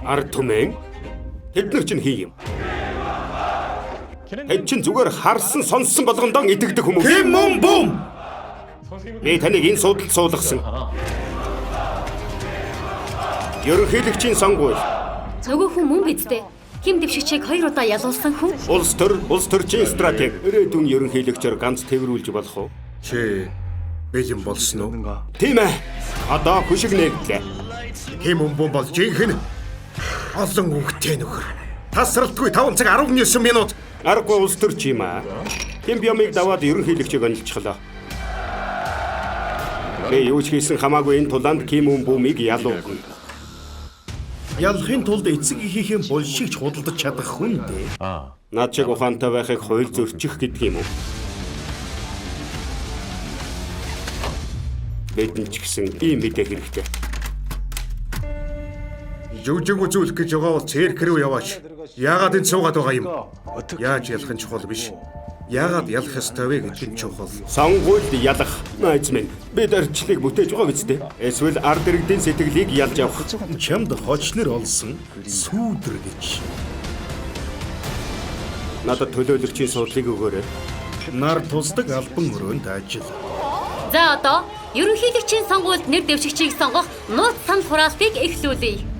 Ард түмэн тэд нар чинь хий юм. Тэд чинь зүгээр харсан сонссон болгондоо итгэдэг хүмүүс. Ким Мун Бум. Би таныг энэ судалд суулгасан. Ерөнхийлөгчийн сонгуул. Нөгөө хүн мөн бидтэй. Ким дэвшигчийг 2 удаа ялуулсан хүн. Улс төрчийн стратеги. Ирээдүйн ерөнхийлөгчөөр ганц тэрвэрлж болох уу? Чи бэлэн болсон уу? Тийм ээ. Одоо хүшиг нэгдлээ. Ким Мун Бум бол жинхэнэ олон үгтэй нөхөр. Тасралтгүй 5 цаг 19 минут. Аргагүй улс төрч юм аа. Ким Бьомыг даваад ерөнхийлөгчийг онилчихлоо. Би юу ч хийсэн хамаагүй энэ тулаанд Ким Мун Бумыг ялуух. Ялахын тулд эцэг ихийнхэн булшигч худалдаж чадах хүн дээ. Наад шиг ухаантай байхыг хууль зөрчих гэдэг юм уу? Бидэн ч гэсэн ийм мэдээ хэрэгтэй. Жүжиг үзүүлэх гэж байгаа бол цирк рүү яваач. Яагаад энэ суугаад байгаа юм? Яаж ялах нь чухал биш. Яагаад ялах ёстой вэ гэдэг нь чухал. Сонгуульд ялах. Найз минь, бид арчлыг бүтээж байгаа биз дээ. Эсвэл ард иргэдийн сэтгэлийг ялж авах. Чамд хочнор олсон сүүдэр гэж. Надад төлөөлөгчийн суудлыг өгөөрэй. Нар тусдаг албан өрөөнд ажил. За одоо ерөнхийлөгчийн сонгуульд нэр дэвшигчийг сонгох нууц санал хураалтыг эхлүүлье.